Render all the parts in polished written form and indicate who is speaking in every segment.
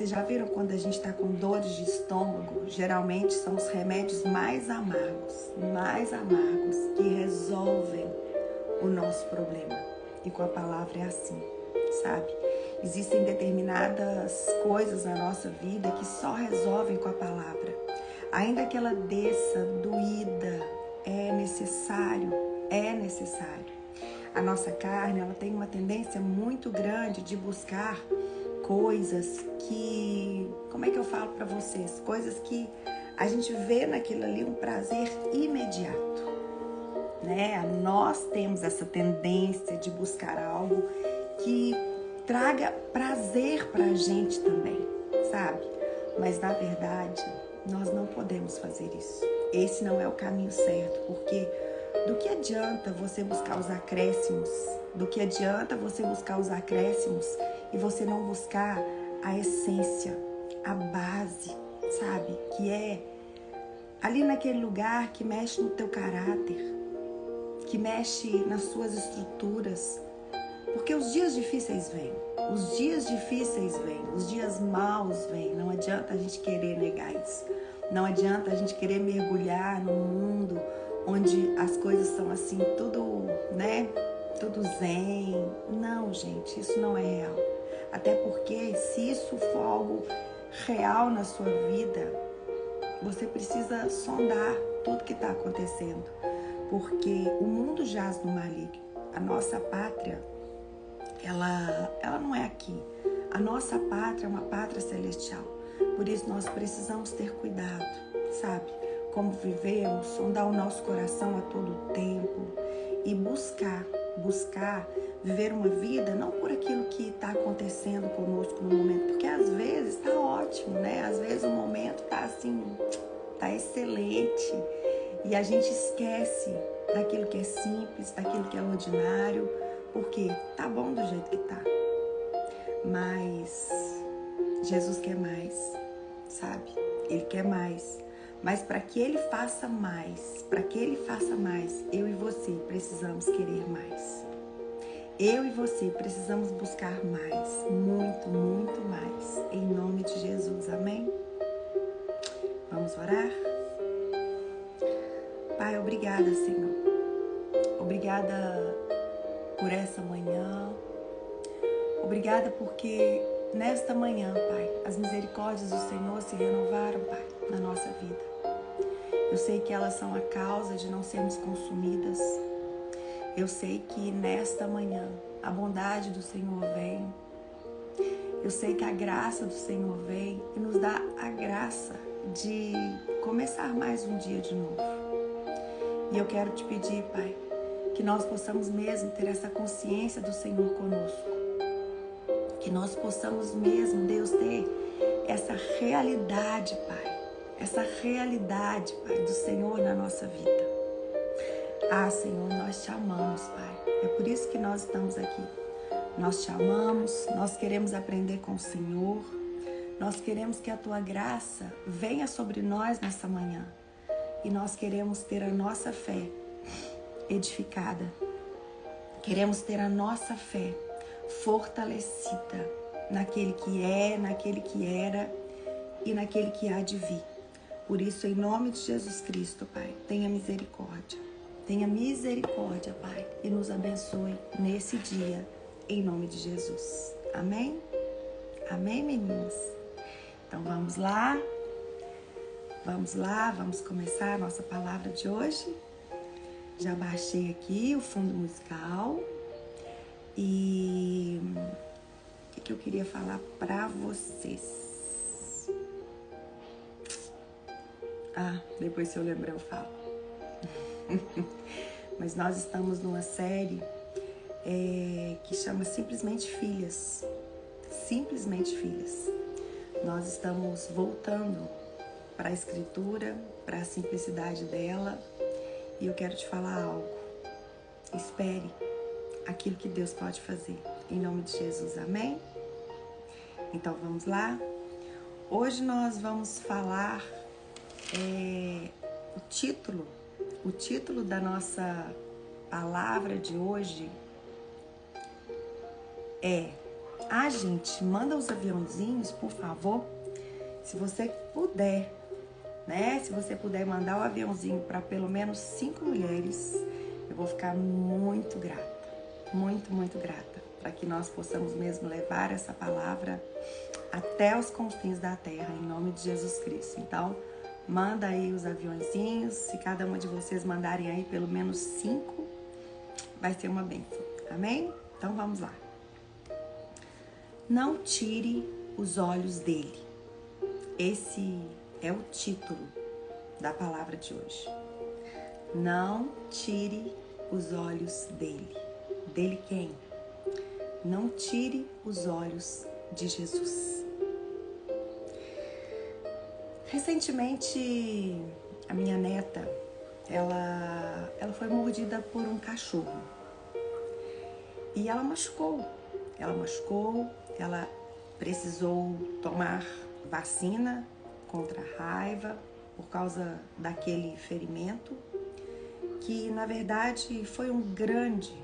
Speaker 1: Vocês já viram quando a gente está com dores de estômago? Geralmente são os remédios mais amargos que resolvem o nosso problema. E com a palavra é assim, sabe? Existem determinadas coisas na nossa vida que só resolvem com a palavra. Ainda que ela desça doída, é necessário. A nossa carne, ela tem uma tendência muito grande de buscar coisas que, como é que eu falo para vocês? Coisas que a gente vê naquilo ali um prazer imediato, né? Nós temos essa tendência de buscar algo que traga prazer pra gente também, sabe? Mas na verdade, nós não podemos fazer isso. Esse não é o caminho certo, porque do que adianta você buscar os acréscimos? Do que adianta você buscar os acréscimos e você não buscar a essência, a base, sabe? Que é ali naquele lugar que mexe no teu caráter, que mexe nas suas estruturas. Porque os dias difíceis vêm, os dias maus vêm. Não adianta a gente querer negar isso. Não adianta a gente querer mergulhar num mundo onde as coisas são assim, tudo, né? Tudo zen. Não, gente, isso não é real. Até porque se isso for algo real na sua vida, você precisa sondar tudo que está acontecendo. Porque o mundo jaz no maligno. A nossa pátria, ela não é aqui. A nossa pátria é uma pátria celestial. Por isso nós precisamos ter cuidado, sabe? Como vivemos, sondar o nosso coração a todo tempo e buscar viver uma vida não por aquilo que está acontecendo conosco no momento, porque às vezes está ótimo, né? Às vezes o momento está assim, está excelente e a gente esquece daquilo que é simples, daquilo que é ordinário, porque tá bom do jeito que tá. Mas Jesus quer mais, sabe? Ele quer mais. Mas para que Ele faça mais, eu e você precisamos querer mais. Eu e você precisamos buscar mais, muito, muito mais. Em nome de Jesus, amém? Vamos orar? Pai, obrigada, Senhor. Obrigada por essa manhã. Obrigada porque nesta manhã, Pai, as misericórdias do Senhor se renovaram, Pai, na nossa vida. Eu sei que elas são a causa de não sermos consumidas. Eu sei que nesta manhã a bondade do Senhor vem. Eu sei que a graça do Senhor vem e nos dá a graça de começar mais um dia de novo. E eu quero te pedir, Pai, que nós possamos mesmo ter essa consciência do Senhor conosco. Que nós possamos mesmo, Deus, ter essa realidade, Pai. Essa realidade, Pai, do Senhor na nossa vida. Ah, Senhor, nós te amamos, Pai. É por isso que nós estamos aqui. Nós te amamos, nós queremos aprender com o Senhor. Nós queremos que a Tua graça venha sobre nós nessa manhã. E nós queremos ter a nossa fé edificada. Queremos ter a nossa fé fortalecida naquele que é, naquele que era e naquele que há de vir. Por isso, em nome de Jesus Cristo, Pai, tenha misericórdia. Tenha misericórdia, Pai, e nos abençoe nesse dia, em nome de Jesus. Amém? Amém, meninas? Então, vamos lá, vamos começar a nossa palavra de hoje. Já baixei aqui o fundo musical e o que eu queria falar para vocês? Depois se eu lembrar eu falo. Mas nós estamos numa série que chama Simplesmente Filhas. Simplesmente Filhas. Nós estamos voltando para a Escritura, para a simplicidade dela. E eu quero te falar algo. Espere aquilo que Deus pode fazer. Em nome de Jesus, amém? Então vamos lá. Hoje nós vamos falar o título da nossa palavra de hoje é gente, manda os aviãozinhos, por favor. Se você puder, né? Se você puder mandar o aviãozinho para pelo menos 5 mulheres, eu vou ficar muito grata. Muito, muito grata. Para que nós possamos mesmo levar essa palavra até os confins da terra, em nome de Jesus Cristo. Então, manda aí os aviãozinhos. Se cada uma de vocês mandarem aí pelo menos 5, vai ser uma bênção. Amém? Então, vamos lá. Não tire os olhos dele. Esse é o título da palavra de hoje. Não tire os olhos dele. Dele quem? Não tire os olhos de Jesus. Recentemente, a minha neta, ela foi mordida por um cachorro. E ela machucou. Ela precisou tomar vacina contra a raiva por causa daquele ferimento, que na verdade foi um grande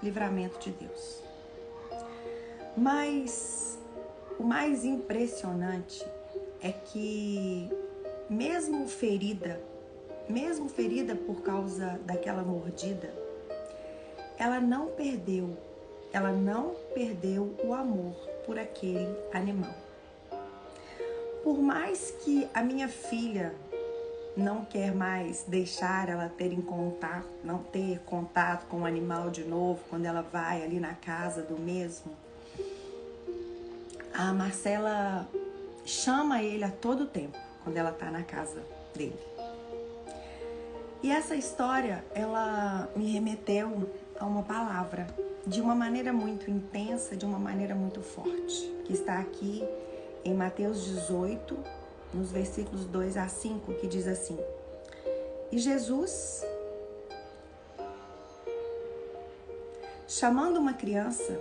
Speaker 1: livramento de Deus. Mas o mais impressionante é que mesmo ferida por causa daquela mordida, ela não perdeu o amor por aquele animal. Por mais que a minha filha não quer mais deixar ela não ter contato com o animal de novo, quando ela vai ali na casa do mesmo, a Marcela chama ele a todo tempo, quando ela está na casa dele. E essa história, ela me remeteu a uma palavra, de uma maneira muito intensa, de uma maneira muito forte, que está aqui em Mateus 18, nos versículos 2 a 5, que diz assim: E Jesus, chamando uma criança,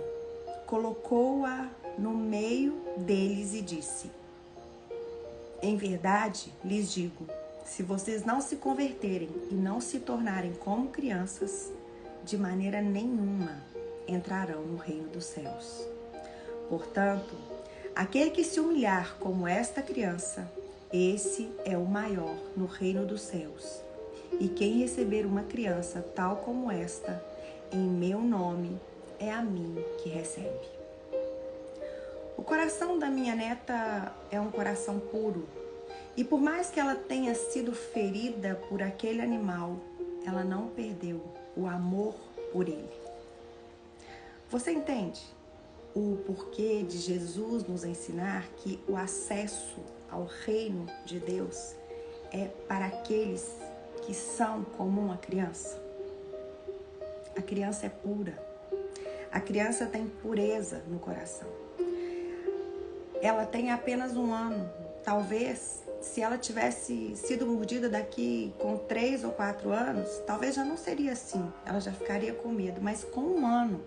Speaker 1: colocou-a no meio deles e disse: Em verdade, lhes digo, se vocês não se converterem e não se tornarem como crianças, de maneira nenhuma entrarão no reino dos céus. Portanto, aquele que se humilhar como esta criança, esse é o maior no reino dos céus. E quem receber uma criança tal como esta, em meu nome, é a mim que recebe. O coração da minha neta é um coração puro. E por mais que ela tenha sido ferida por aquele animal, ela não perdeu o amor por ele. Você entende o porquê de Jesus nos ensinar que o acesso ao reino de Deus é para aqueles que são como uma criança? A criança é pura. A criança tem pureza no coração. Ela tem apenas 1 ano. Talvez, se ela tivesse sido mordida daqui com 3 ou 4 anos, talvez já não seria assim. Ela já ficaria com medo. Mas com 1 ano,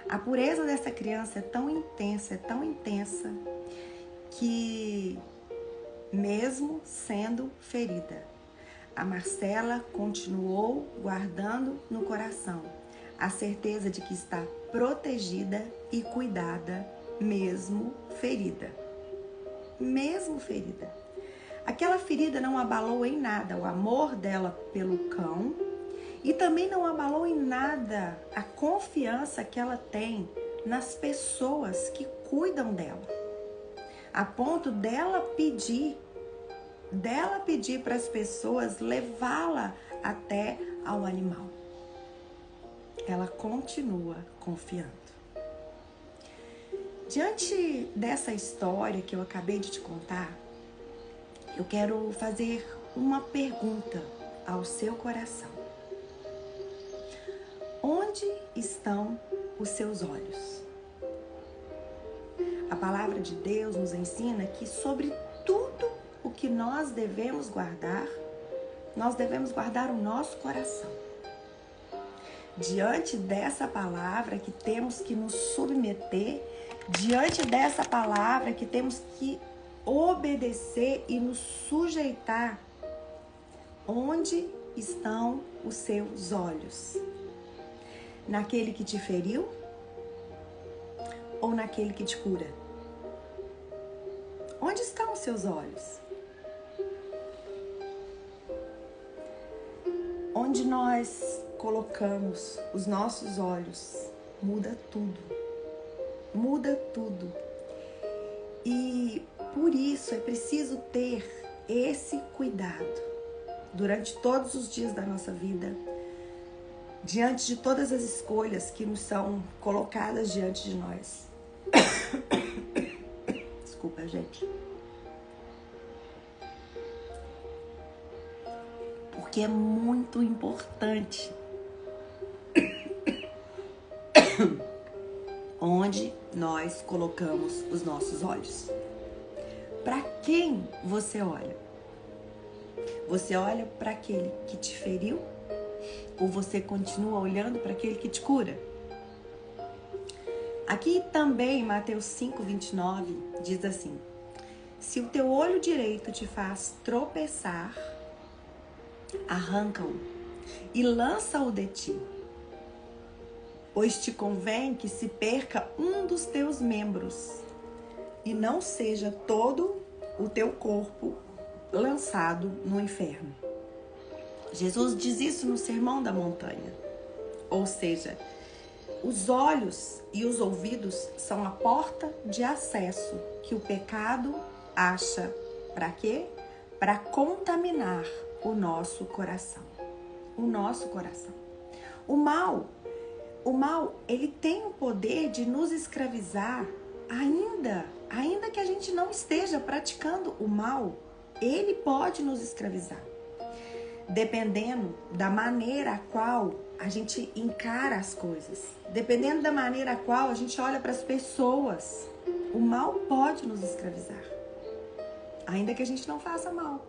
Speaker 1: a pureza dessa criança é tão intensa, que mesmo sendo ferida, a Marcela continuou guardando no coração a certeza de que está protegida e cuidada, mesmo ferida. Mesmo ferida. Aquela ferida não abalou em nada o amor dela pelo cão e também não abalou em nada a confiança que ela tem nas pessoas que cuidam dela. A ponto dela pedir para as pessoas levá-la até ao animal. Ela continua confiando. Diante dessa história que eu acabei de te contar, eu quero fazer uma pergunta ao seu coração. Onde estão os seus olhos? A palavra de Deus nos ensina que sobre tudo o que nós devemos guardar o nosso coração. Diante dessa palavra que temos que nos submeter, diante dessa palavra que temos que obedecer e nos sujeitar, onde estão os seus olhos? Naquele que te feriu? ou naquele que te cura? Onde estão os seus olhos? Onde nós colocamos os nossos olhos, muda tudo. Muda tudo. E por isso é preciso ter esse cuidado durante todos os dias da nossa vida, diante de todas as escolhas que nos são colocadas diante de nós. Desculpa, gente. Porque é muito importante onde nós colocamos os nossos olhos. Para quem você olha? Você olha para aquele que te feriu? Ou você continua olhando para aquele que te cura? Aqui também, Mateus 5:29, diz assim: se o teu olho direito te faz tropeçar, arranca-o e lança-o de ti, pois te convém que se perca um dos teus membros e não seja todo o teu corpo lançado no inferno. Jesus diz isso no Sermão da Montanha. Ou seja, os olhos e os ouvidos são a porta de acesso que o pecado acha para quê? Para contaminar o nosso coração. O nosso coração. O mal, ele tem o poder de nos escravizar ainda que a gente não esteja praticando o mal, ele pode nos escravizar. Dependendo da maneira a qual a gente encara as coisas, dependendo da maneira a qual a gente olha para as pessoas, o mal pode nos escravizar, ainda que a gente não faça mal.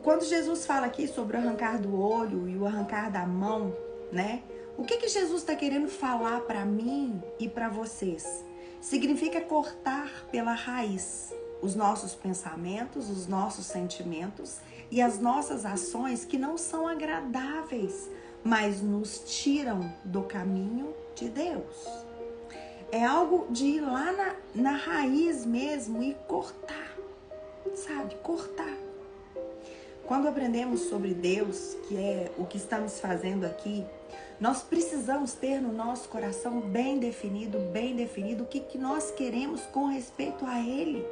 Speaker 1: Quando Jesus fala aqui sobre o arrancar do olho e o arrancar da mão, né? O que Jesus está querendo falar para mim e para vocês? Significa cortar pela raiz os nossos pensamentos, os nossos sentimentos e as nossas ações que não são agradáveis, mas nos tiram do caminho de Deus. É algo de ir lá na raiz mesmo e cortar, sabe? Cortar. Quando aprendemos sobre Deus, que é o que estamos fazendo aqui, nós precisamos ter no nosso coração bem definido o que nós queremos com respeito a Ele.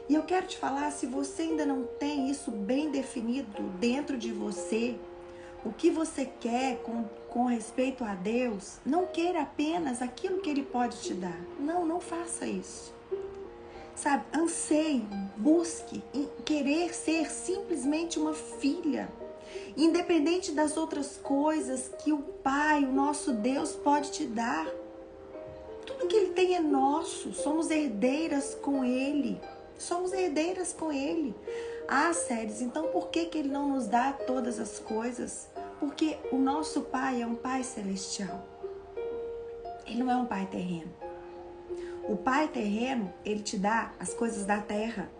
Speaker 1: E eu quero te falar, se você ainda não tem isso bem definido dentro de você, o que você quer com respeito a Deus, não queira apenas aquilo que Ele pode te dar. Não faça isso. Sabe, anseie, busque querer ser simplesmente uma filha, independente das outras coisas que o Pai, o nosso Deus, pode te dar. Tudo que Ele tem é nosso, somos herdeiras com Ele. Somos herdeiras com Ele. Ah, Séries, então por que Ele não nos dá todas as coisas? Porque o nosso Pai é um Pai celestial. Ele não é um Pai terreno. O Pai terreno, Ele te dá as coisas da terra.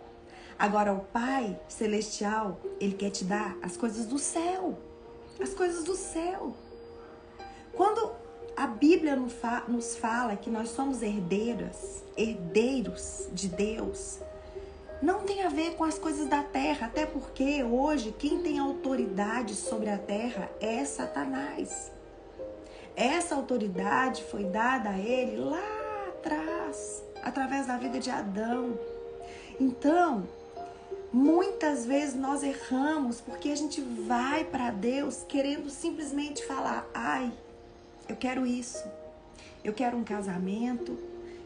Speaker 1: Agora, o Pai celestial, Ele quer te dar as coisas do céu. As coisas do céu. Quando a Bíblia nos fala que nós somos herdeiros de Deus, não tem a ver com as coisas da terra, até porque hoje quem tem autoridade sobre a terra é Satanás. Essa autoridade foi dada a ele lá atrás, através da vida de Adão. Então, muitas vezes nós erramos porque a gente vai para Deus querendo simplesmente falar: ai, eu quero isso, eu quero um casamento,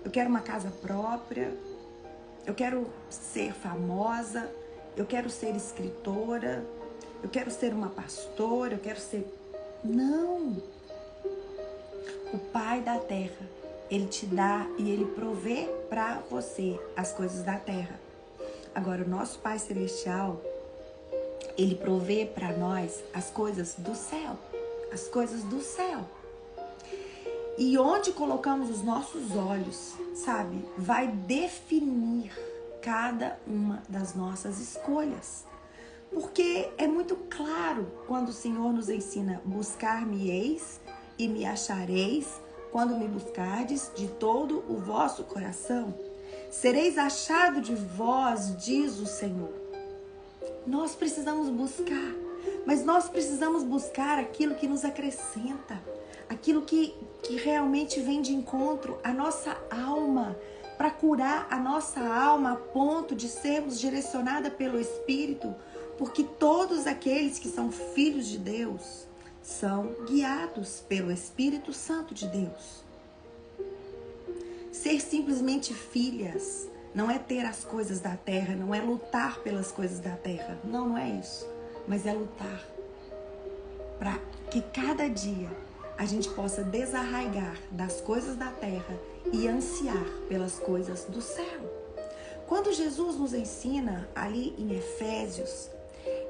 Speaker 1: eu quero uma casa própria, eu quero ser famosa, eu quero ser escritora, eu quero ser uma pastora, eu quero ser... Não! O Pai da terra, Ele te dá e Ele provê para você as coisas da terra. Agora, o nosso Pai Celestial, Ele provê para nós as coisas do céu. As coisas do céu. E onde colocamos os nossos olhos, sabe, vai definir cada uma das nossas escolhas. Porque é muito claro quando o Senhor nos ensina: buscar-me-eis e me achareis quando me buscardes de todo o vosso coração, sereis achado de vós, diz o Senhor. Nós precisamos buscar, mas nós precisamos buscar aquilo que nos acrescenta, aquilo que realmente vem de encontro à nossa alma, para curar a nossa alma a ponto de sermos direcionadas pelo Espírito, porque todos aqueles que são filhos de Deus são guiados pelo Espírito Santo de Deus. Ser simplesmente filhas não é ter as coisas da terra, não é lutar pelas coisas da terra. Não é isso. Mas é lutar para que cada dia a gente possa desarraigar das coisas da terra e ansiar pelas coisas do céu. Quando Jesus nos ensina ali em Efésios,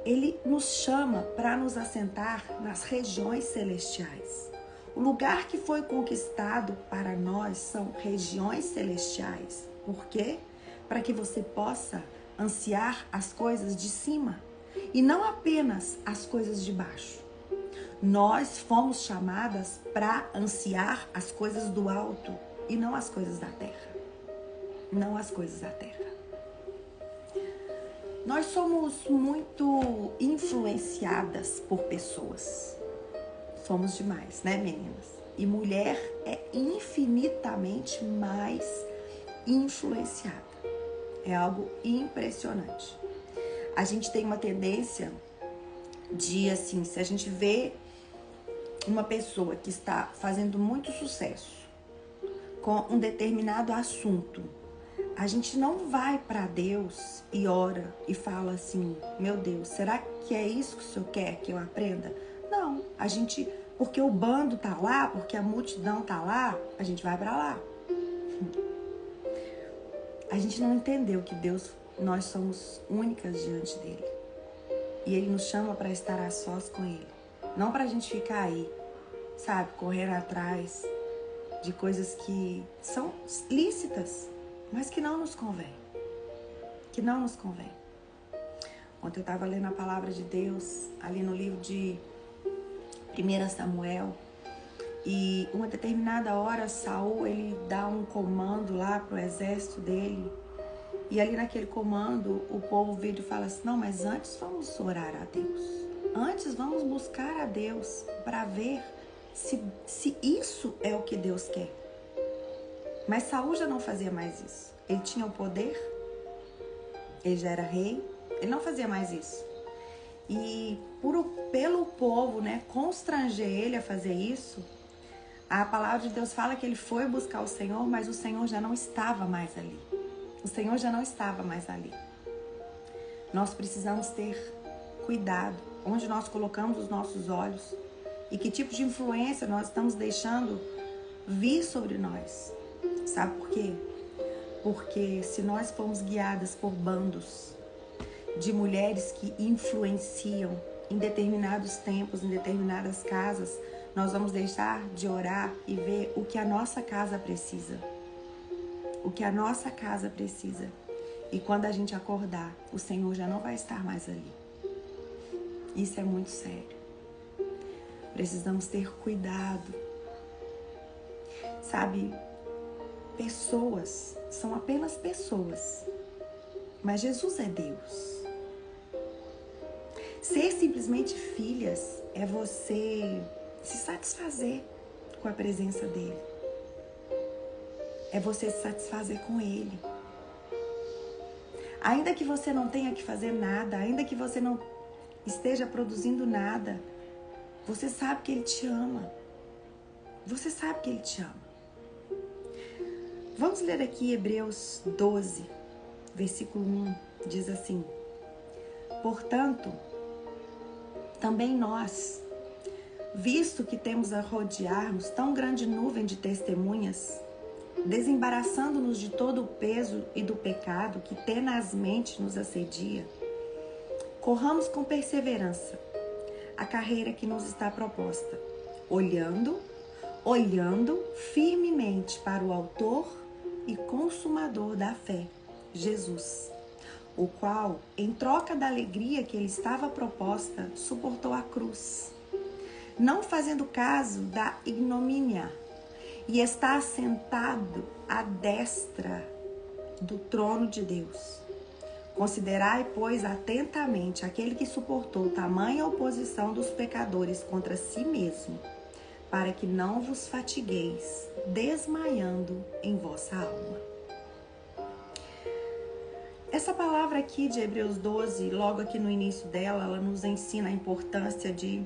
Speaker 1: ele nos chama para nos assentar nas regiões celestiais. O lugar que foi conquistado para nós são regiões celestiais. Por quê? Para que você possa ansiar as coisas de cima e não apenas as coisas de baixo. Nós fomos chamadas para ansiar as coisas do alto e não as coisas da terra. Não as coisas da terra. Nós somos muito influenciadas por pessoas. Somos demais, né, meninas? E mulher é infinitamente mais influenciada. É algo impressionante. A gente tem uma tendência de, assim, se a gente vê uma pessoa que está fazendo muito sucesso com um determinado assunto, a gente não vai para Deus e ora e fala assim, meu Deus, será que é isso que o Senhor quer que eu aprenda? Não, a gente, porque o bando tá lá, porque a multidão tá lá, a gente vai para lá. A gente não entendeu que Deus, nós somos únicas diante dele. E ele nos chama para estar a sós com ele. Não para a gente ficar aí, sabe, correr atrás de coisas que são lícitas, mas que não nos convém. Que não nos convém. Ontem eu estava lendo a palavra de Deus, ali no livro de 1 Samuel, e uma determinada hora Saul, ele dá um comando lá pro exército dele, e ali naquele comando o povo vira e fala assim, não, mas antes vamos orar a Deus, antes vamos buscar a Deus para ver se isso é o que Deus quer. Mas Saul já não fazia mais isso. Ele tinha o poder, ele já era rei, ele não fazia mais isso. E pelo povo, né, constranger ele a fazer isso, a palavra de Deus fala que ele foi buscar o Senhor, mas o Senhor já não estava mais ali. O Senhor já não estava mais ali. Nós precisamos ter cuidado onde nós colocamos os nossos olhos e que tipo de influência nós estamos deixando vir sobre nós. Sabe por quê? Porque se nós formos guiadas por bandos de mulheres que influenciam em determinados tempos, em determinadas casas, nós vamos deixar de orar e ver o que a nossa casa precisa. O que a nossa casa precisa. E quando a gente acordar, o Senhor já não vai estar mais ali. Isso é muito sério. Precisamos ter cuidado. Sabe, pessoas são apenas pessoas, mas Jesus é Deus. Ser simplesmente filhas é você se satisfazer com a presença dele. É você se satisfazer com ele. Ainda que você não tenha que fazer nada, ainda que você não esteja produzindo nada, você sabe que ele te ama. Você sabe que ele te ama. Vamos ler aqui Hebreus 12, versículo 1, diz assim: portanto, também nós, visto que temos a rodear-nos tão grande nuvem de testemunhas, desembaraçando-nos de todo o peso e do pecado que tenazmente nos assedia, corramos com perseverança a carreira que nos está proposta, olhando firmemente para o autor e consumador da fé, Jesus, o qual, em troca da alegria que lhe estava proposta, suportou a cruz, não fazendo caso da ignomínia, e está assentado à destra do trono de Deus. Considerai, pois, atentamente aquele que suportou tamanha oposição dos pecadores contra si mesmo, para que não vos fatigueis, desmaiando em vossa alma. Essa palavra aqui de Hebreus 12, logo aqui no início dela, ela nos ensina a importância de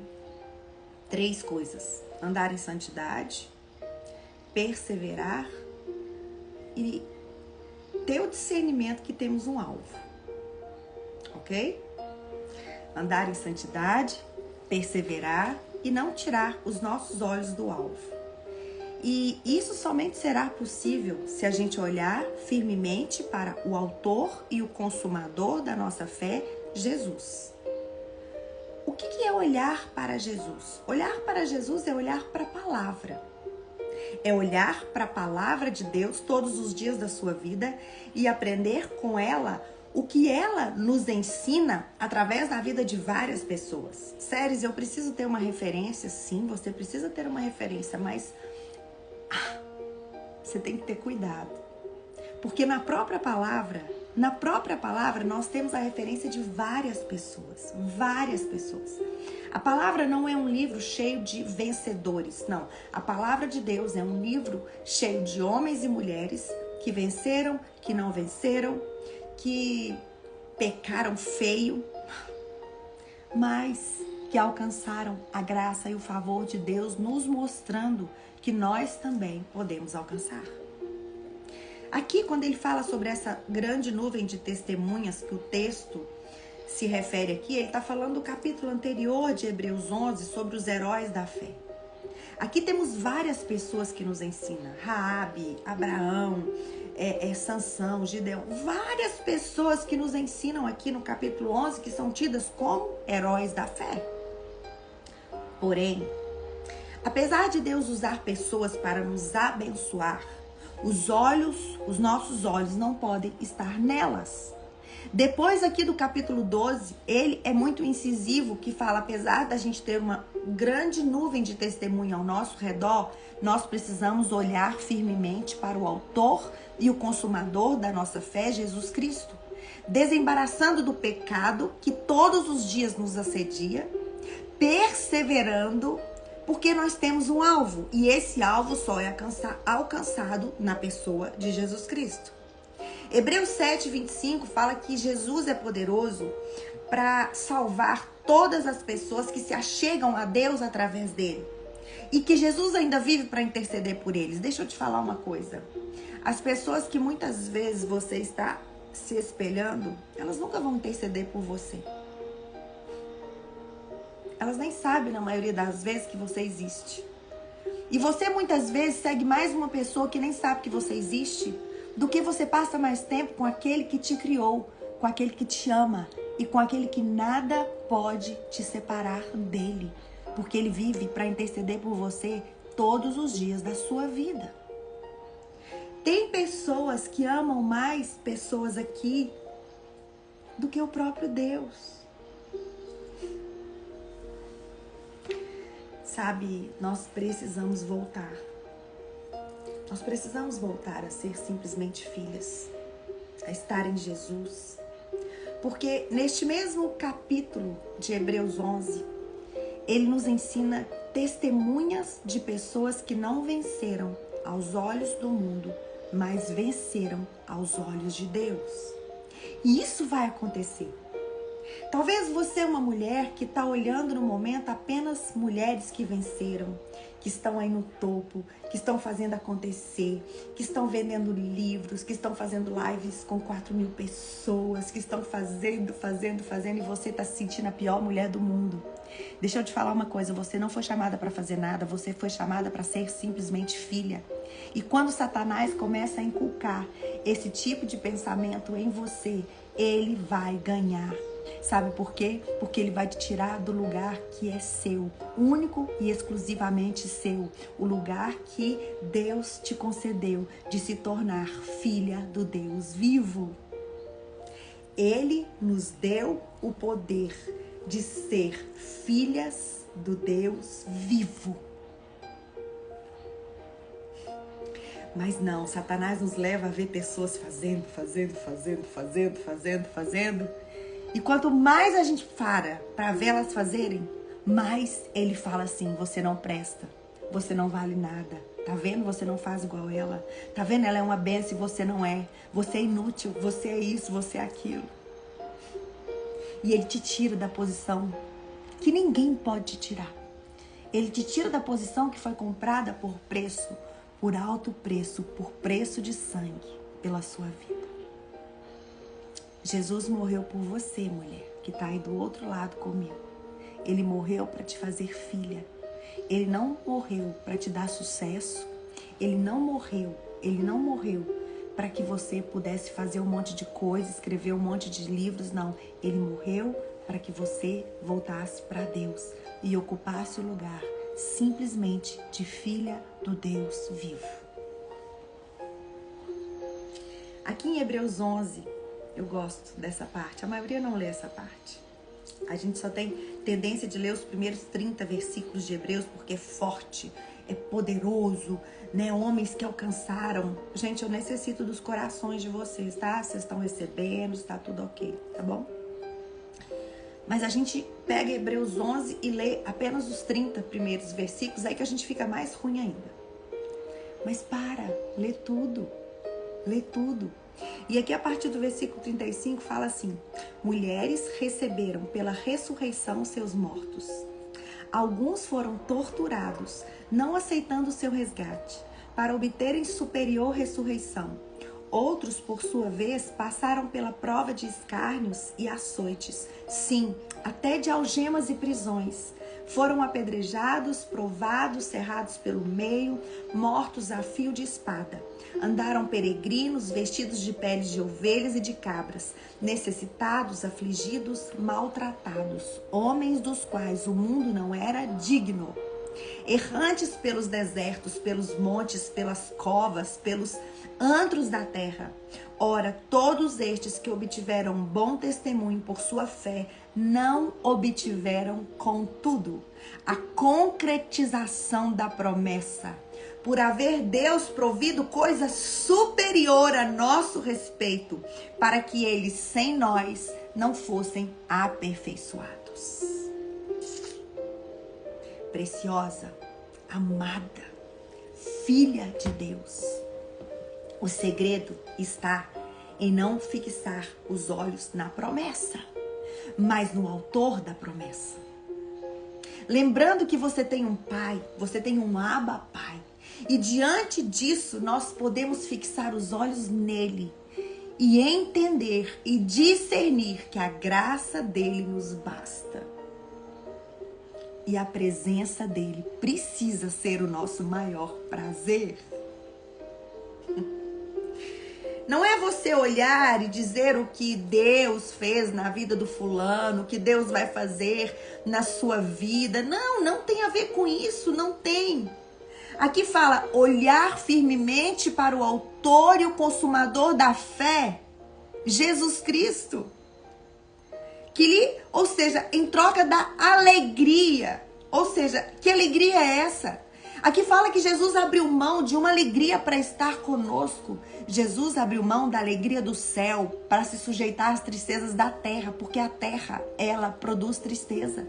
Speaker 1: 3 coisas: andar em santidade, perseverar e ter o discernimento que temos um alvo. Ok? Andar em santidade, perseverar e não tirar os nossos olhos do alvo. E isso somente será possível se a gente olhar firmemente para o autor e o consumador da nossa fé, Jesus. O que é olhar para Jesus? Olhar para Jesus é olhar para a palavra. É olhar para a palavra de Deus todos os dias da sua vida e aprender com ela o que ela nos ensina através da vida de várias pessoas. Séries, eu preciso ter uma referência? Sim, você precisa ter uma referência, mas você tem que ter cuidado. Porque na própria palavra nós temos a referência de várias pessoas. Várias pessoas. A palavra não é um livro cheio de vencedores, não. A palavra de Deus é um livro cheio de homens e mulheres que venceram, que não venceram, que pecaram feio, mas que alcançaram a graça e o favor de Deus, nos mostrando que nós também podemos alcançar. Aqui, quando ele fala sobre essa grande nuvem de testemunhas que o texto se refere aqui, ele está falando do capítulo anterior de Hebreus 11, sobre os heróis da fé. Aqui temos várias pessoas que nos ensinam: Raabe, Abraão, Sansão, Gideão, várias pessoas que nos ensinam aqui no capítulo 11 que são tidas como heróis da fé. Porém, apesar de Deus usar pessoas para nos abençoar, os nossos olhos não podem estar nelas. Depois aqui do capítulo 12, ele é muito incisivo, que fala: apesar da gente ter uma grande nuvem de testemunha ao nosso redor, nós precisamos olhar firmemente para o autor e o consumador da nossa fé, Jesus Cristo, desembaraçando do pecado que todos os dias nos assedia, perseverando, porque nós temos um alvo, e esse alvo só é alcançado na pessoa de Jesus Cristo. Hebreus 7:25 fala que Jesus é poderoso para salvar todas as pessoas que se achegam a Deus através dele. E que Jesus ainda vive para interceder por eles. Deixa eu te falar uma coisa. As pessoas que muitas vezes você está se espelhando, elas nunca vão interceder por você. Elas nem sabem, na maioria das vezes, que você existe. E você muitas vezes segue mais uma pessoa que nem sabe que você existe, do que você passa mais tempo com aquele que te criou, com aquele que te ama e com aquele que nada pode te separar dele, porque ele vive para interceder por você todos os dias da sua vida. Tem pessoas que amam mais pessoas aqui do que o próprio Deus. Sabe, nós precisamos voltar. Nós precisamos voltar a ser simplesmente filhas, a estar em Jesus. Porque neste mesmo capítulo de Hebreus 11, ele nos ensina testemunhas de pessoas que não venceram aos olhos do mundo, mas venceram aos olhos de Deus. E isso vai acontecer. Talvez você é uma mulher que está olhando no momento apenas mulheres que venceram, que estão aí no topo, que estão fazendo acontecer, que estão vendendo livros, que estão fazendo lives com 4.000 pessoas, que estão fazendo, e você está se sentindo a pior mulher do mundo. Deixa eu te falar uma coisa, você não foi chamada para fazer nada, você foi chamada para ser simplesmente filha. E quando Satanás começa a inculcar esse tipo de pensamento em você, ele vai ganhar. Sabe por quê? Porque ele vai te tirar do lugar que é seu, único e exclusivamente seu. O lugar que Deus te concedeu de se tornar filha do Deus vivo. Ele nos deu o poder de ser filhas do Deus vivo. Mas não, Satanás nos leva a ver pessoas fazendo. E quanto mais a gente para ver elas fazerem, mais ele fala assim: você não presta, você não vale nada. Tá vendo? Você não faz igual ela. Tá vendo? Ela é uma bênção e você não é. Você é inútil, você é isso, você é aquilo. E ele te tira da posição que ninguém pode te tirar. Ele te tira da posição que foi comprada por preço, por alto preço, por preço de sangue, pela sua vida. Jesus morreu por você, mulher, que está aí do outro lado comigo. Ele morreu para te fazer filha. Ele não morreu para te dar sucesso. Ele não morreu para que você pudesse fazer um monte de coisa, escrever um monte de livros, não. Ele morreu para que você voltasse para Deus e ocupasse o lugar simplesmente de filha do Deus vivo. Aqui em Hebreus 11, eu gosto dessa parte. A maioria não lê essa parte. A gente só tem tendência de ler os primeiros 30 versículos de Hebreus porque é forte, é poderoso, né? Homens que alcançaram. Gente, eu necessito dos corações de vocês, tá? Vocês estão recebendo, está tudo ok, tá bom? Mas a gente pega Hebreus 11 e lê apenas os 30 primeiros versículos, aí que a gente fica mais ruim ainda. Mas lê tudo. Lê tudo. E aqui a partir do versículo 35 fala assim: mulheres receberam pela ressurreição seus mortos. Alguns foram torturados, não aceitando seu resgate, para obterem superior ressurreição. Outros, por sua vez, passaram pela prova de escárnios e açoites, sim, até de algemas e prisões. Foram apedrejados, provados, cerrados pelo meio, mortos a fio de espada. Andaram peregrinos, vestidos de peles de ovelhas e de cabras, necessitados, afligidos, maltratados, homens dos quais o mundo não era digno. Errantes pelos desertos, pelos montes, pelas covas, pelos antros da terra. Ora, todos estes que obtiveram bom testemunho por sua fé, não obtiveram, contudo, a concretização da promessa, por haver Deus provido coisa superior a nosso respeito, para que eles, sem nós, não fossem aperfeiçoados. Preciosa, amada, filha de Deus. O segredo está em não fixar os olhos na promessa, mas no autor da promessa. Lembrando que você tem um pai, você tem um Abba Pai. E diante disso, nós podemos fixar os olhos nele e entender e discernir que a graça dele nos basta. E a presença dele precisa ser o nosso maior prazer. Não é você olhar e dizer o que Deus fez na vida do fulano, o que Deus vai fazer na sua vida. Não, não tem a ver com isso, não tem. Aqui fala olhar firmemente para o autor e o consumador da fé, Jesus Cristo. Ou seja, em troca da alegria. Ou seja, que alegria é essa? Aqui fala que Jesus abriu mão de uma alegria para estar conosco. Jesus abriu mão da alegria do céu para se sujeitar às tristezas da terra, porque a terra, ela produz tristeza.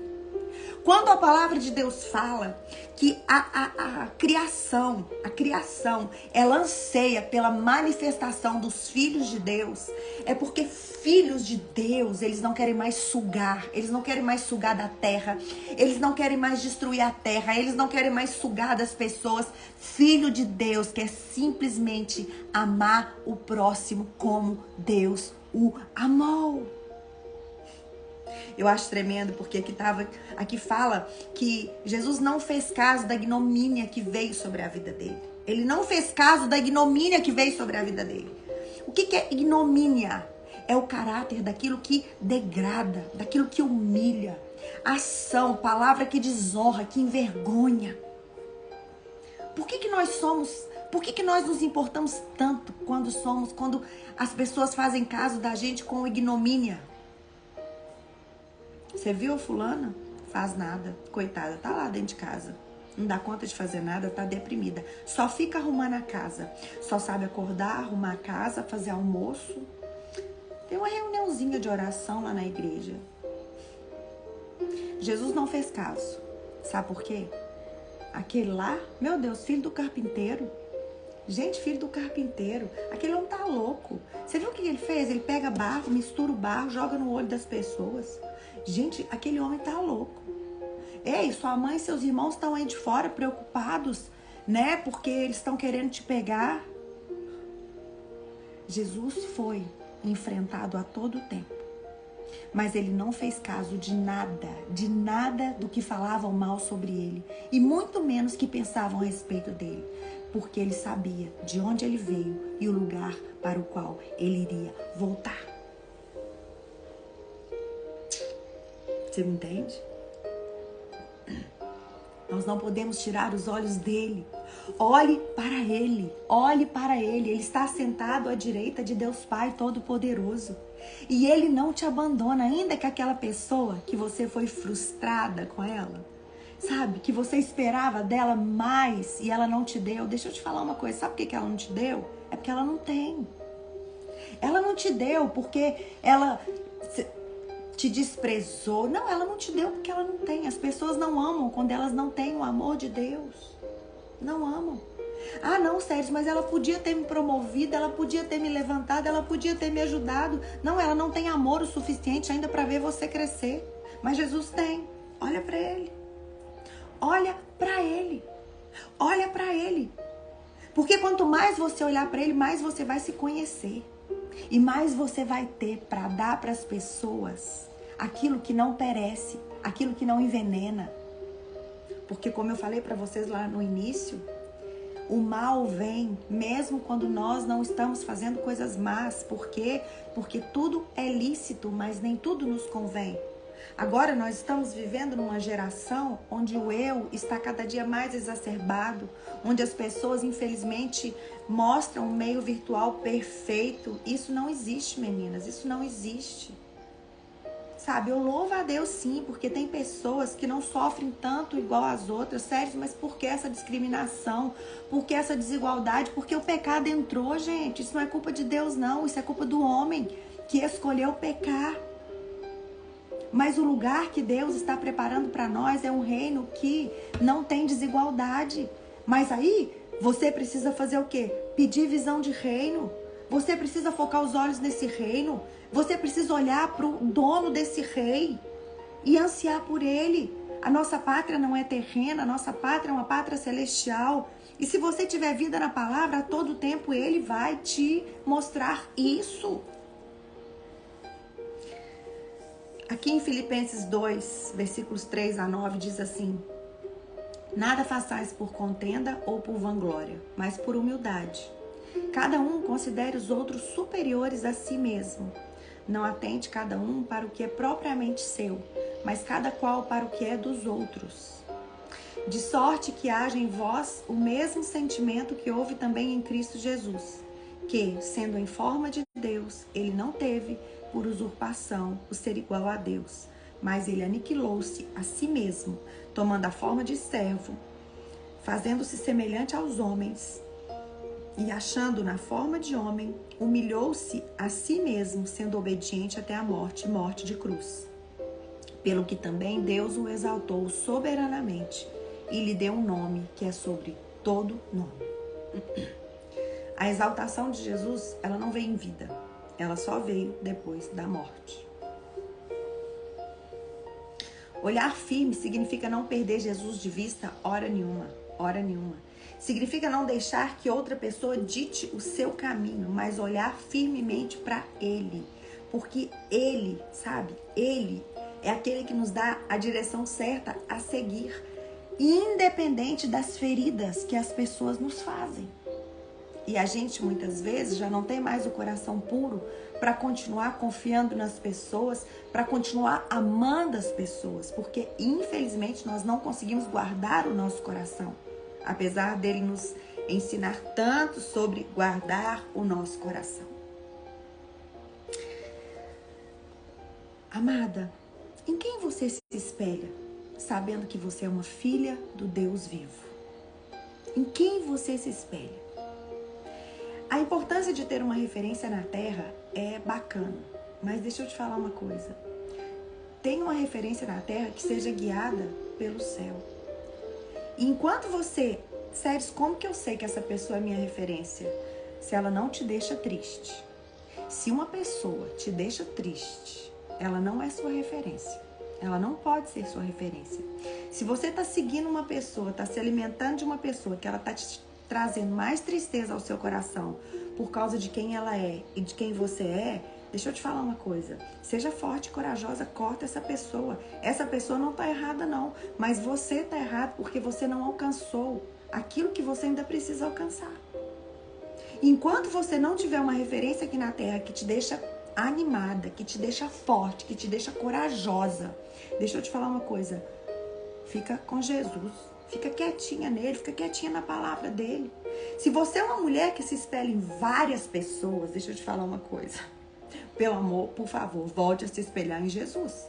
Speaker 1: Quando a palavra de Deus fala que a criação, ela anseia pela manifestação dos filhos de Deus, é porque filhos de Deus, eles não querem mais sugar, da terra, eles não querem mais destruir a terra, eles não querem mais sugar das pessoas. Filho de Deus quer simplesmente amar o próximo como Deus o amou. Eu acho tremendo porque aqui fala que Jesus não fez caso da ignomínia que veio sobre a vida dele. Ele não fez caso da ignomínia que veio sobre a vida dele. O que é ignomínia? É o caráter daquilo que degrada, daquilo que humilha. Ação, palavra que desonra, que envergonha. Por que nós nos importamos tanto quando as pessoas fazem caso da gente com ignomínia? Você viu a fulana? Faz nada. Coitada, tá lá dentro de casa. não dá conta de fazer nada, tá deprimida. Só fica arrumando a casa. Só sabe acordar, arrumar a casa, fazer almoço. Tem uma reuniãozinha de oração lá na igreja. Jesus não fez caso. Sabe por quê? Aquele lá, meu Deus, filho do carpinteiro. Gente, filho do carpinteiro. Aquele homem tá louco. Você viu o que ele fez? Ele pega barro, mistura o barro, joga no olho das pessoas. Gente, aquele homem tá louco. Ei, sua mãe e seus irmãos estão aí de fora preocupados, né? Porque eles estão querendo te pegar. Jesus foi enfrentado a todo tempo. Mas ele não fez caso de nada do que falavam mal sobre ele. E muito menos que pensavam a respeito dele. Porque ele sabia de onde ele veio e o lugar para o qual ele iria voltar. Você me entende? Nós não podemos tirar os olhos dele. Olhe para ele, olhe para ele. Ele está sentado à direita de Deus Pai Todo-Poderoso. E ele não te abandona, ainda que aquela pessoa que você foi frustrada com ela, sabe? Que você esperava dela mais e ela não te deu. Deixa eu te falar uma coisa, sabe por que ela não te deu? É porque ela não tem. Ela não te deu porque ela te desprezou. Não, ela não te deu porque ela não tem. As pessoas não amam quando elas não têm o amor de Deus. Não amam. Ah, não, Sérgio, mas ela podia ter me promovido, ela podia ter me levantado, ela podia ter me ajudado. Não, ela não tem amor o suficiente ainda para ver você crescer. Mas Jesus tem. Olha para ele. Olha para ele. Olha para ele. Porque quanto mais você olhar para ele, mais você vai se conhecer. E mais você vai ter para dar para as pessoas aquilo que não perece, aquilo que não envenena. Porque como eu falei para vocês lá no início, o mal vem mesmo quando nós não estamos fazendo coisas más. Por quê? Porque tudo é lícito, mas nem tudo nos convém. Agora nós estamos vivendo numa geração onde o eu está cada dia mais exacerbado, onde as pessoas infelizmente mostram um meio virtual perfeito. Isso não existe, meninas, isso não existe. Sabe, eu louvo a Deus sim, porque tem pessoas que não sofrem tanto igual as outras, sério, mas por que essa discriminação? Por que essa desigualdade? Porque o pecado entrou, gente. Isso não é culpa de Deus, não. Isso é culpa do homem que escolheu pecar. Mas o lugar que Deus está preparando para nós é um reino que não tem desigualdade. Mas aí, você precisa fazer o quê? Pedir visão de reino. Você precisa focar os olhos nesse reino. Você precisa olhar para o dono desse rei e ansiar por ele. A nossa pátria não é terrena, a nossa pátria é uma pátria celestial. E se você tiver vida na palavra, a todo tempo ele vai te mostrar isso. Aqui em Filipenses 2, versículos 3 a 9, diz assim: nada façais por contenda ou por vanglória, mas por humildade. Cada um considere os outros superiores a si mesmo. Não atente cada um para o que é propriamente seu, mas cada qual para o que é dos outros. De sorte que haja em vós o mesmo sentimento que houve também em Cristo Jesus, que, sendo em forma de Deus, ele não teve por usurpação o ser igual a Deus, mas ele aniquilou-se a si mesmo, tomando a forma de servo, fazendo-se semelhante aos homens, e achando na forma de homem, humilhou-se a si mesmo, sendo obediente até a morte, morte de cruz. Pelo que também Deus o exaltou soberanamente e lhe deu um nome que é sobre todo nome. A exaltação de Jesus, ela não veio em vida, ela só veio depois da morte. Olhar firme significa não perder Jesus de vista hora nenhuma, hora nenhuma. Significa não deixar que outra pessoa dite o seu caminho, mas olhar firmemente para Ele. Porque Ele, sabe, Ele é aquele que nos dá a direção certa a seguir, independente das feridas que as pessoas nos fazem. E a gente muitas vezes já não tem mais o coração puro para continuar confiando nas pessoas, para continuar amando as pessoas, porque infelizmente nós não conseguimos guardar o nosso coração. Apesar dele nos ensinar tanto sobre guardar o nosso coração. Amada, em quem você se espelha? sabendo que você é uma filha do Deus vivo. Em quem você se espelha? A importância de ter uma referência na terra é bacana, mas deixa eu te falar uma coisa. Tenha uma referência na terra que seja guiada pelo céu. E enquanto você... Sério, como que eu sei que essa pessoa é minha referência? Se ela não te deixa triste. Se uma pessoa te deixa triste, ela não é sua referência. Ela não pode ser sua referência. Se você está seguindo uma pessoa, está se alimentando de uma pessoa que ela está te trazendo mais tristeza ao seu coração por causa de quem ela é e de quem você é, deixa eu te falar uma coisa. Seja forte e corajosa, corta essa pessoa. Essa pessoa não está errada não, mas você está errado porque você não alcançou aquilo que você ainda precisa alcançar. Enquanto você não tiver uma referência aqui na terra que te deixa animada, que te deixa forte, que te deixa corajosa, deixa eu te falar uma coisa. Fica com Jesus. Fica quietinha nele, fica quietinha na palavra dele. Se você é uma mulher que se espelha em várias pessoas, deixa eu te falar uma coisa. Pelo amor, por favor, volte a se espelhar em Jesus.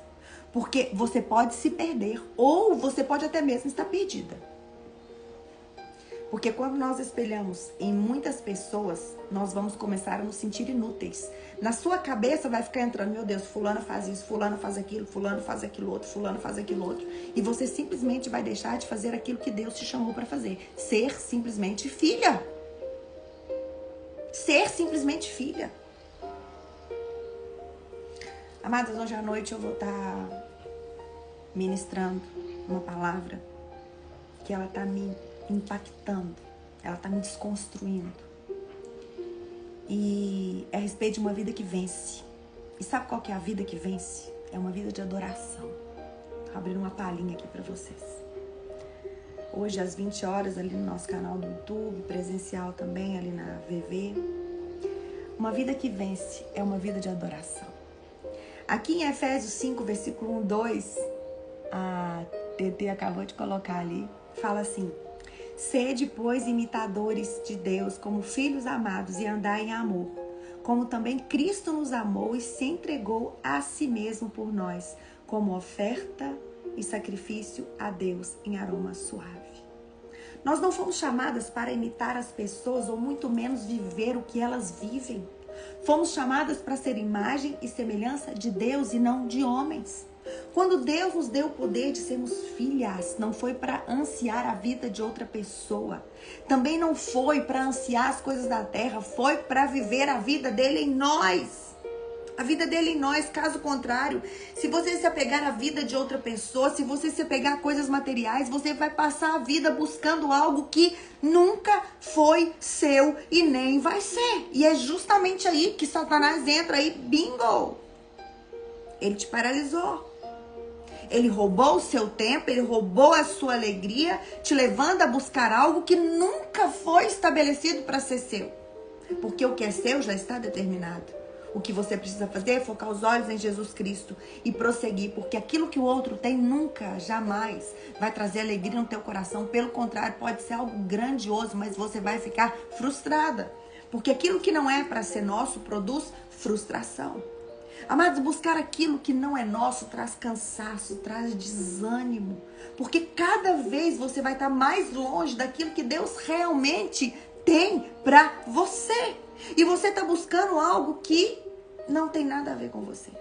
Speaker 1: Porque você pode se perder ou você pode até mesmo estar perdida. Porque quando nós espelhamos em muitas pessoas, nós vamos começar a nos sentir inúteis. Na sua cabeça vai ficar entrando, meu Deus, fulano faz isso, fulano faz aquilo, fulano faz aquilo outro, fulano faz aquilo outro. E você simplesmente vai deixar de fazer aquilo que Deus te chamou para fazer. Ser simplesmente filha. Ser simplesmente filha. Amadas, hoje à noite eu vou estar ministrando uma palavra que ela está me impactando, ela está me desconstruindo. E é a respeito de uma vida que vence. E sabe qual que é a vida que vence? É uma vida de adoração. Vou abrir uma palhinha aqui para vocês. Hoje às 20 horas ali no nosso canal do YouTube, presencial também ali na VV. Uma vida que vence é uma vida de adoração. Aqui em Efésios 5, versículo 1, 2, a TT acabou de colocar ali, fala assim: sede, pois, imitadores de Deus como filhos amados e andai em amor, como também Cristo nos amou e se entregou a si mesmo por nós, como oferta e sacrifício a Deus em aroma suave. Nós não fomos chamadas para imitar as pessoas ou muito menos viver o que elas vivem. Fomos chamadas para ser imagem e semelhança de Deus e não de homens. Quando Deus nos deu o poder de sermos filhas, não foi para ansiar a vida de outra pessoa. Também não foi para ansiar as coisas da terra, foi para viver a vida dele em nós. A vida dele em nós, caso contrário, se você se apegar à vida de outra pessoa, se você se apegar a coisas materiais, você vai passar a vida buscando algo que nunca foi seu e nem vai ser. E é justamente aí que Satanás entra aí, bingo! Ele te paralisou. Ele roubou o seu tempo, ele roubou a sua alegria, te levando a buscar algo que nunca foi estabelecido para ser seu. Porque o que é seu já está determinado. O que você precisa fazer é focar os olhos em Jesus Cristo e prosseguir, porque aquilo que o outro tem nunca, jamais vai trazer alegria no teu coração. Pelo contrário, pode ser algo grandioso, mas você vai ficar frustrada. Porque aquilo que não é para ser nosso produz frustração. Amados, buscar aquilo que não é nosso traz cansaço, traz desânimo. Porque cada vez você vai estar mais longe daquilo que Deus realmente tem para você. E você está buscando algo que não tem nada a ver com você.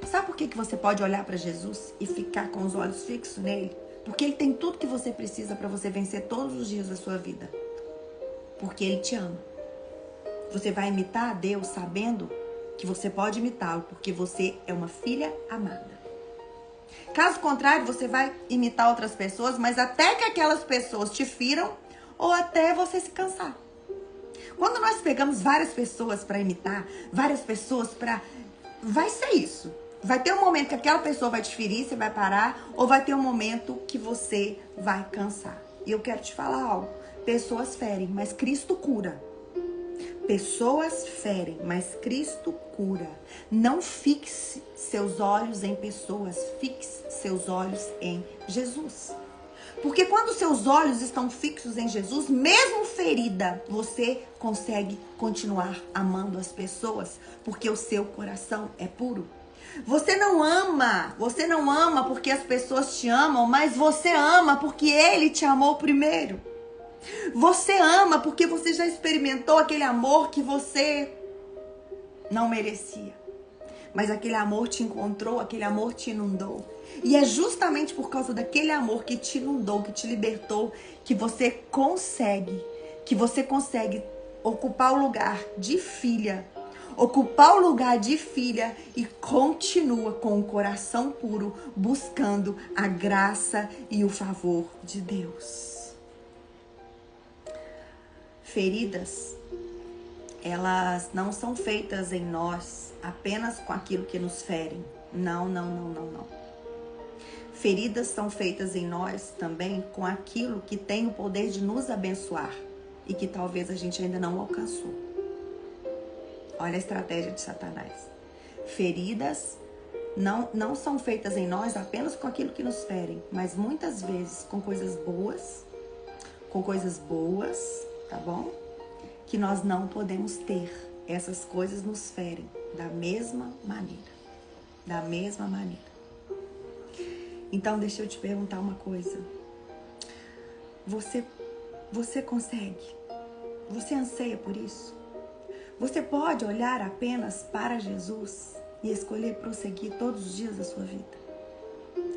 Speaker 1: Sabe por que você pode olhar para Jesus e ficar com os olhos fixos nele? Porque ele tem tudo que você precisa para você vencer todos os dias da sua vida. Porque ele te ama. Você vai imitar a Deus sabendo que você pode imitá-lo, porque você é uma filha amada. Caso contrário, você vai imitar outras pessoas, mas até que aquelas pessoas te firam ou até você se cansar. Quando nós pegamos várias pessoas para imitar, várias pessoas para... vai ser isso. Vai ter um momento que aquela pessoa vai te ferir, você vai parar, ou vai ter um momento que você vai cansar. E eu quero te falar algo. Pessoas ferem, mas Cristo cura. Pessoas ferem, mas Cristo cura. Não fixe seus olhos em pessoas, fixe seus olhos em Jesus. Porque quando seus olhos estão fixos em Jesus, mesmo ferida, você consegue continuar amando as pessoas, porque o seu coração é puro. Você não ama porque as pessoas te amam, mas você ama porque Ele te amou primeiro. Você ama porque você já experimentou aquele amor que você não merecia. Mas aquele amor te encontrou, aquele amor te inundou. E é justamente por causa daquele amor que te inundou, que te libertou, que você consegue ocupar o lugar de filha. Ocupar o lugar de filha e continua com o coração puro, buscando a graça e o favor de Deus. Feridas, elas não são feitas em nós apenas com aquilo que nos ferem. Não. Feridas são feitas em nós também com aquilo que tem o poder de nos abençoar e que talvez a gente ainda não alcançou. Olha a estratégia de Satanás. Feridas não são feitas em nós apenas com aquilo que nos ferem, mas muitas vezes com coisas boas, tá bom? Que nós não podemos ter. Essas coisas nos ferem da mesma maneira. Então, deixa eu te perguntar uma coisa. Você consegue? Você anseia por isso? Você pode olhar apenas para Jesus e escolher prosseguir todos os dias da sua vida?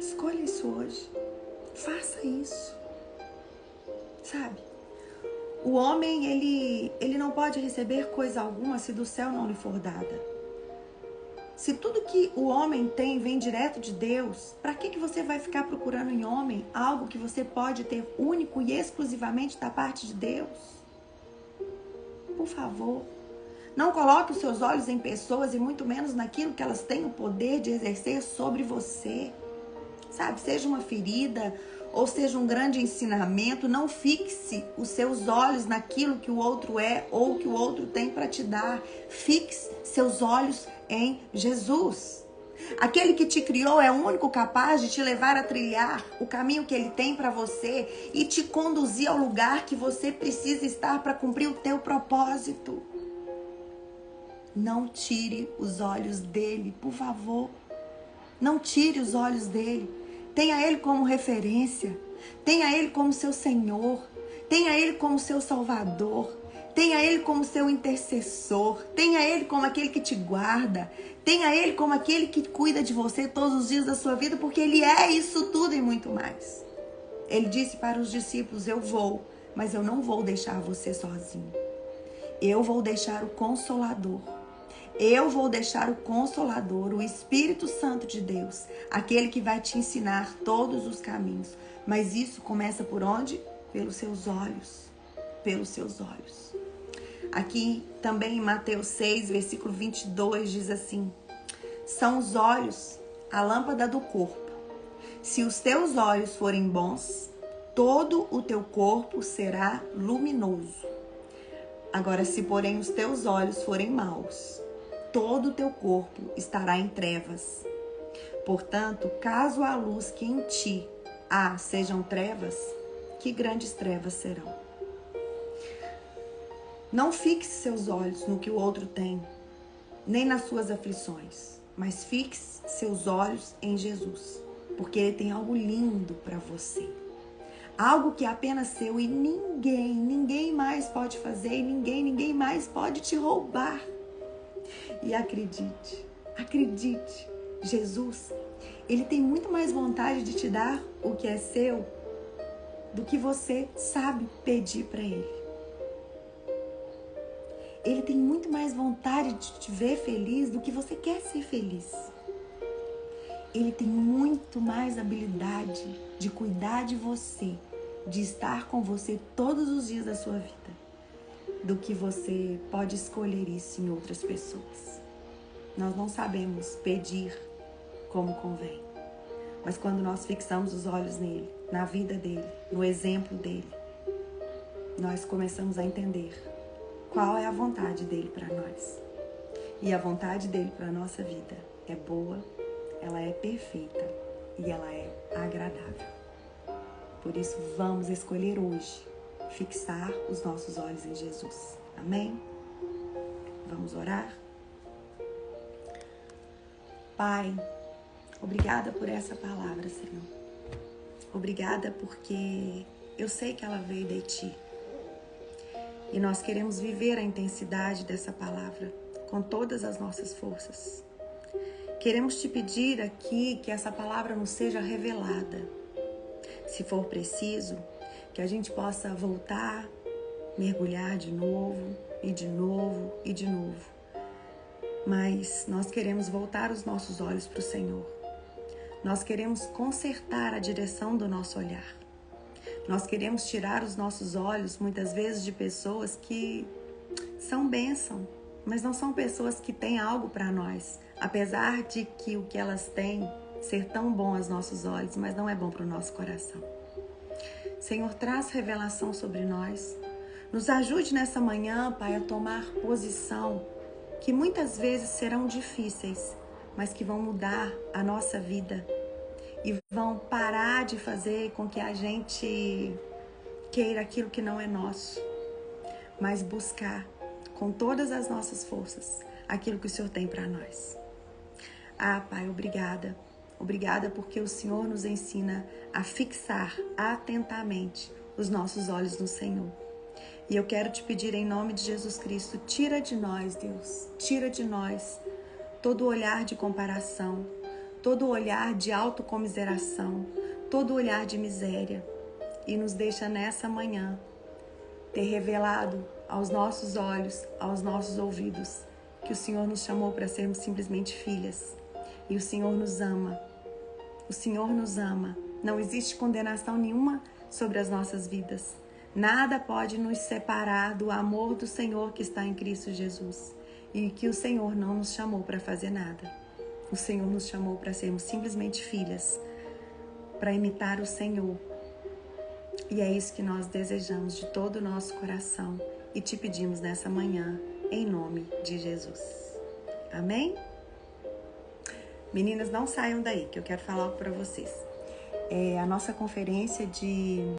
Speaker 1: Escolha isso hoje. Faça isso. Sabe? O homem, ele não pode receber coisa alguma se do céu não lhe for dada. Se tudo que o homem tem vem direto de Deus, para que você vai ficar procurando em homem algo que você pode ter único e exclusivamente da parte de Deus? Por favor, não coloque os seus olhos em pessoas e muito menos naquilo que elas têm o poder de exercer sobre você. Sabe, seja uma ferida ou seja um grande ensinamento, não fixe os seus olhos naquilo que o outro é ou que o outro tem para te dar. Fixe seus olhos em Jesus. Aquele que te criou é o único capaz de te levar a trilhar o caminho que Ele tem para você e te conduzir ao lugar que você precisa estar para cumprir o teu propósito. Não tire os olhos dele, por favor. Não tire os olhos dele. Tenha Ele como referência. Tenha Ele como seu Senhor. Tenha Ele como seu Salvador. Tenha Ele como seu intercessor. Tenha Ele como aquele que te guarda. Tenha Ele como aquele que cuida de você todos os dias da sua vida, porque Ele é isso tudo e muito mais. Ele disse para os discípulos: eu vou, mas eu não vou deixar você sozinho. Eu vou deixar o Consolador. Eu vou deixar o Consolador, o Espírito Santo de Deus, aquele que vai te ensinar todos os caminhos. Mas isso começa por onde? Pelos seus olhos. Pelos seus olhos. Aqui também em Mateus 6, versículo 22, diz assim: são os olhos a lâmpada do corpo. Se os teus olhos forem bons, todo o teu corpo será luminoso. Agora, se porém os teus olhos forem maus, todo o teu corpo estará em trevas. Portanto, caso a luz que em ti há sejam trevas, que grandes trevas serão. Não fixe seus olhos no que o outro tem, nem nas suas aflições, mas fixe seus olhos em Jesus, porque Ele tem algo lindo para você. Algo que é apenas seu e ninguém mais pode fazer e ninguém mais pode te roubar. E acredite, Jesus, Ele tem muito mais vontade de te dar o que é seu do que você sabe pedir para Ele. Ele tem muito mais vontade de te ver feliz do que você quer ser feliz. Ele tem muito mais habilidade de cuidar de você, de estar com você todos os dias da sua vida, do que você pode escolher isso em outras pessoas. Nós não sabemos pedir como convém, mas quando nós fixamos os olhos nele, na vida dele, no exemplo dele, nós começamos a entender qual é a vontade dele para nós. E a vontade dele para a nossa vida é boa, ela é perfeita e ela é agradável. Por isso, vamos escolher hoje fixar os nossos olhos em Jesus. Amém? Vamos orar? Pai, obrigada por essa palavra, Senhor. Obrigada porque eu sei que ela veio de Ti. E nós queremos viver a intensidade dessa palavra com todas as nossas forças. Queremos Te pedir aqui que essa palavra nos seja revelada. Se for preciso, que a gente possa voltar, mergulhar de novo, e de novo, e de novo. Mas nós queremos voltar os nossos olhos para o Senhor. Nós queremos consertar a direção do nosso olhar. Nós queremos tirar os nossos olhos, muitas vezes, de pessoas que são bênção, mas não são pessoas que têm algo para nós. Apesar de que o que elas têm ser tão bom aos nossos olhos, mas não é bom para o nosso coração. Senhor, traz revelação sobre nós. Nos ajude nessa manhã, Pai, a tomar posição que muitas vezes serão difíceis, mas que vão mudar a nossa vida e vão parar de fazer com que a gente queira aquilo que não é nosso, mas buscar com todas as nossas forças aquilo que o Senhor tem para nós. Ah, Pai, obrigada. Obrigada porque o Senhor nos ensina a fixar atentamente os nossos olhos no Senhor. E eu quero te pedir em nome de Jesus Cristo, tira de nós, Deus, tira de nós todo olhar de comparação, todo olhar de autocomiseração, todo olhar de miséria, e nos deixa nessa manhã ter revelado aos nossos olhos, aos nossos ouvidos, que o Senhor nos chamou para sermos simplesmente filhas, e o Senhor nos ama. O Senhor nos ama. Não existe condenação nenhuma sobre as nossas vidas. Nada pode nos separar do amor do Senhor que está em Cristo Jesus, e que o Senhor não nos chamou para fazer nada. O Senhor nos chamou para sermos simplesmente filhas, para imitar o Senhor. E é isso que nós desejamos de todo o nosso coração e te pedimos nessa manhã, em nome de Jesus. Amém? Meninas, não saiam daí, que eu quero falar algo para vocês. A nossa conferência de